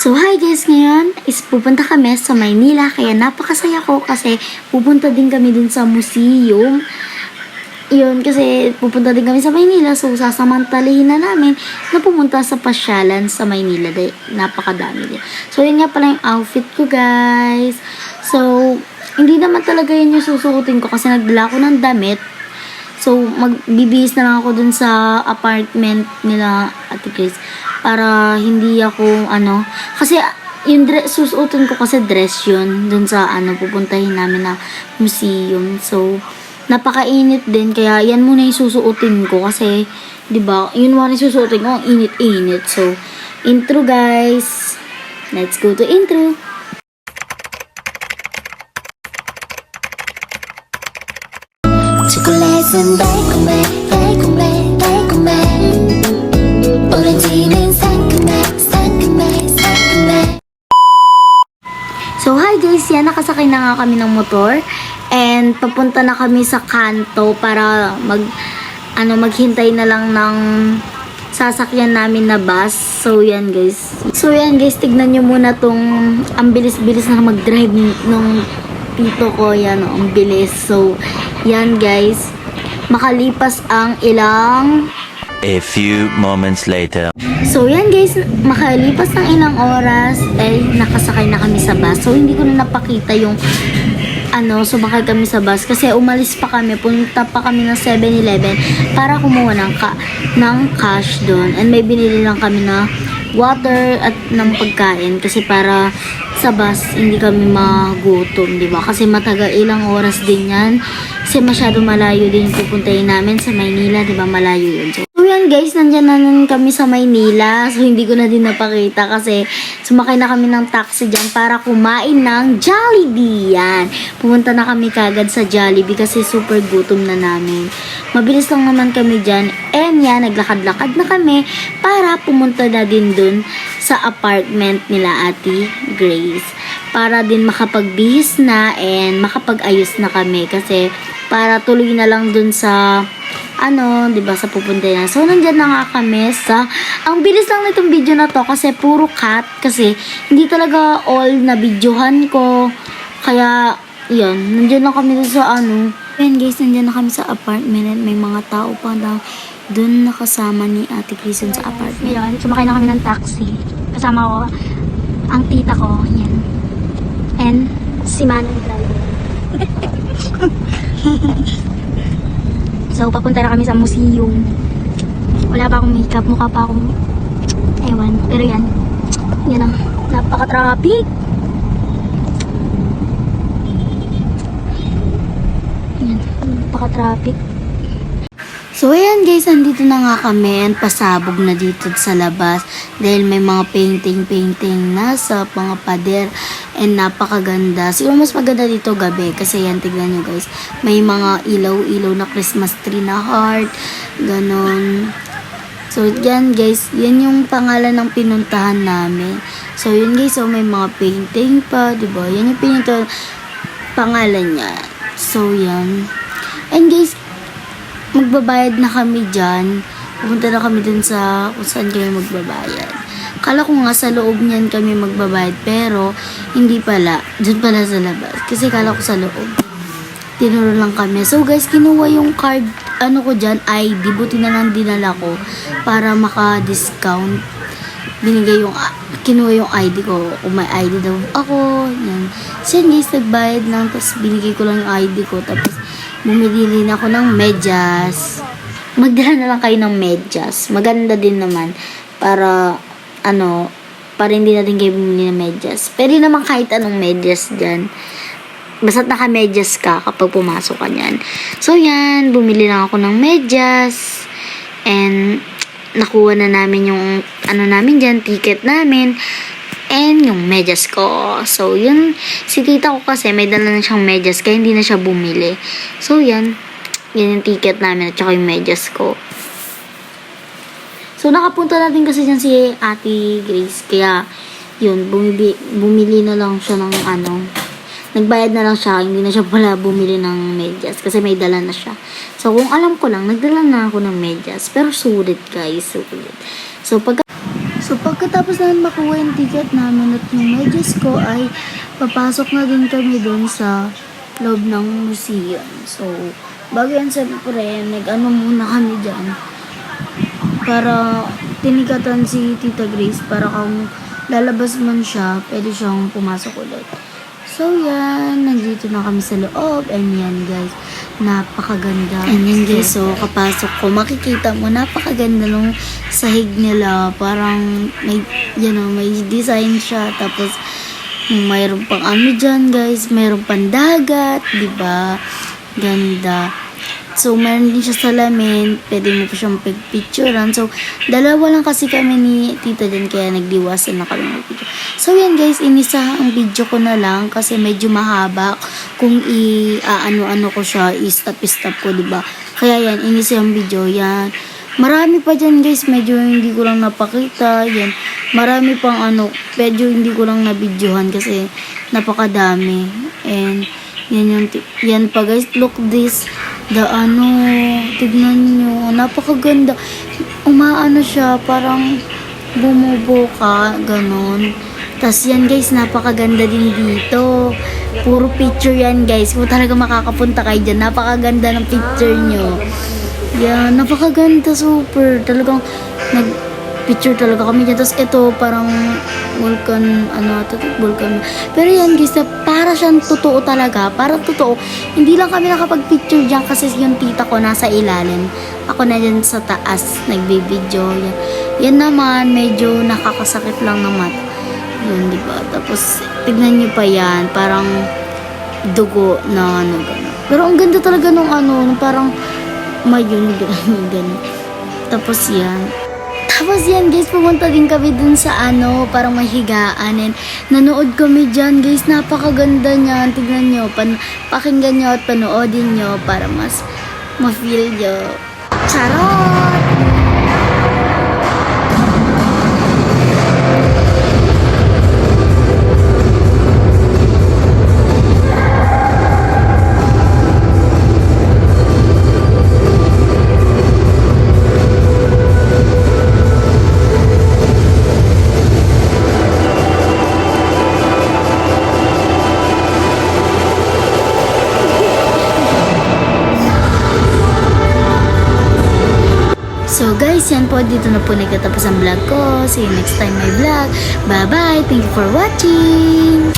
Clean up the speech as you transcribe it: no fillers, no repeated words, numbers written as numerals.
So hi guys, ngayon is pupunta kami sa Maynila kaya napakasaya ko kasi pupunta din kami dun sa museum. Yun, kasi pupunta din kami sa Maynila so sasamantalihin na namin na pumunta sa pasyalan sa Maynila. Napakadami din. So yun nga pala yung outfit ko guys. So hindi naman talaga yun yung susukutin ko kasi nagdala ko ng damit. So, magbibihis na lang ako dun sa apartment nila Ate Chris para hindi ako, kasi yung susuotin ko kasi dress yun dun sa, pupuntahin namin na museum. So, napakainit din, kaya yan muna yung susuotin ko kasi, diba, yun muna yung susuotin ko, ang init-init. So, intro guys. Let's go to intro. 초콜릿은 달콤해 달콤해 달콤해 오렌지는 상큼해 상큼해 상큼해. So hi guys, yan nakasakay na nga kami ng motor and papunta na kami sa kanto para maghintay na lang ng sasakyan namin na bus. So yan guys. Tignan nyo muna tong ang bilis-bilis na mag-drive nung tito ko, yan ang bilis. So yan guys, makalipas ang ilang A few moments later. So yan guys, makalipas ng ilang oras ay nakasakay na kami sa bus. So hindi ko na napakita yung sumakay kami sa bus kasi umalis pa kami, punta pa kami ng 7-Eleven para kumuha ng cash doon. And may binili lang kami na water at ng pagkain kasi para sa bus hindi kami magutom, di ba? Kasi matagal, ilang oras din yan. Kasi masyado malayo din pupuntahin namin sa Maynila, di ba? Malayo yun. So yan guys, nandyan na kami sa Maynila. So hindi ko na din napakita kasi sumakay na kami ng taxi dyan para kumain ng Jollibee. Yan. Pumunta na kami kagad sa Jollibee kasi super gutom na namin. Mabilis lang naman kami dyan. And yan, naglakad-lakad na kami para pumunta na din dun sa apartment nila Ate Grace. Para din makapagbihis na and makapag-ayos na kami kasi para tuloy na lang dun sa diba, sa pupunta na. So, nandyan na nga kami sa, ang bilis lang nitong video na to kasi puro cut, kasi hindi talaga all na videohan ko. Kaya, yan, nandyan na kami sa Ayan guys, nandyan na kami sa apartment at may mga tao pa daw dun nakasama ni Ate Kristen sa apartment. Ngayon, sumakay na kami ng taxi. Kasama ko, ang tita ko, yan. And, si Manong driver. So, papunta na kami sa museum. Wala pa akong makeup. Mukha pa akong ewan. Pero yan. Yan ang napaka-traffic. Yan. Napaka-traffic. So, ayan guys, nandito na nga kami and pasabog na dito sa labas dahil may mga painting na sa mga pader and napakaganda. Siguro mas maganda dito gabi kasi yan, tignan nyo guys, may mga ilaw-ilaw na Christmas tree na heart, ganon. So, yan guys, yan yung pangalan ng pinuntahan namin. So, yun guys, so may mga painting pa, diba? Yan yung pinuntahan, pangalan niya. So, yan. And guys, magbabayad na kami dyan. Pupunta na kami dun sa kung saan kami magbabayad. Kala ko nga sa loob niyan kami magbabayad, pero hindi pala. Dun pala sa labas. Kasi kala ko sa loob. Tinuro lang kami. So guys, kinuha yung card, ko dyan, ID. Buti na lang dinala ko para maka-discount. Kinuha yung ID ko. Kung may ID daw ako. Yan. So yan guys, nagbayad lang. Tapos binigay ko lang yung ID ko. Tapos bumili rin ako ng medyas. Magdala na lang kayo ng medyas. Maganda din naman. Para, para hindi natin kayo bumili ng medyas. Pwede naman kahit anong medyas dyan. Basta't naka-medyas ka kapag pumasok ka dyan. So, yan. Bumili lang ako ng medyas. And, nakuha na namin yung, namin dyan, ticket namin. And yung medyas ko. So, yun. Si tita ko kasi may dala na siyang medyas kaya hindi na siya bumili. So, yan. Yan yung ticket namin at saka yung medyas ko. So, nakapunta natin kasi dyan si Ate Grace. Kaya, yun. Bumili na lang siya ng nagbayad na lang siya. Hindi na siya pala bumili ng medyas kasi may dala na siya. So, kung alam ko lang, nagdala na ako ng medyas. Pero sulit guys. Sulit. So, So, pagkatapos namin makuha yung ticket namin at yung medyas ko ay papasok na din kami doon sa loob ng museum. So, bago yan siyempre, nag-ano muna kami dyan para tinikatan si Tita Grace para kung lalabas man siya, pwede siyang pumasok ulit. So, yan. Nandito na kami sa loob. And yan, guys. Napakaganda. And yan, guys. So, kapasok ko, makikita mo, napakaganda nung sahig nila. Parang, may, may design siya. Tapos, mayroon pang ano dyan, guys. Mayroon pang dagat. Diba? Ganda. So, meron din siya salamin. Pwede mo pa siyang picturean. So, dalawa lang kasi kami ni tita dyan. Kaya nagdiwasan na kami mag-picture. So, yan guys. Inisa ang video ko na lang. Kasi medyo mahaba. Kung ano ko siya. I-stop ko, diba? Kaya yan. Inisa ang video. Yan. Marami pa dyan guys. Medyo hindi ko lang napakita. Yan. Marami pang medyo hindi ko lang nabidyohan. Kasi napakadami. And, yan pa guys. Look this. Tignan nyo, napakaganda. Umaano siya, parang bumubuka, ganon. Tas yan guys, napakaganda din dito. Puro picture yan guys. Kung talaga makakapunta kayo dyan, napakaganda ng picture nyo. Yan, napakaganda, super. Talagang nag-picture talaga kami dyan. Tapos ito, parang vulkan, vulkan. Pero yan guys, para siyang totoo talaga. Para totoo. Hindi lang kami nakapag-picture dyan kasi yung tita ko nasa ilalim. Ako na dyan sa taas, nagbibideo. Yan naman, medyo nakakasakit lang ng mata. Yun, diba? Tapos, tignan nyo pa yan. Parang dugo na gano'n. Pero ang ganda talaga nung nung parang mayun, gano'n. Tapos yan guys, pumunta din kami dun sa parang mahigaan, and nanood kami dyan guys, napakaganda niyan. Tignan nyo, pakinggan nyo at panoodin nyo para mas ma-feel nyo. Charot! So guys, yan po, dito na po nagtatapos ang vlog ko. See you next time my vlog. Bye bye! Thank you for watching!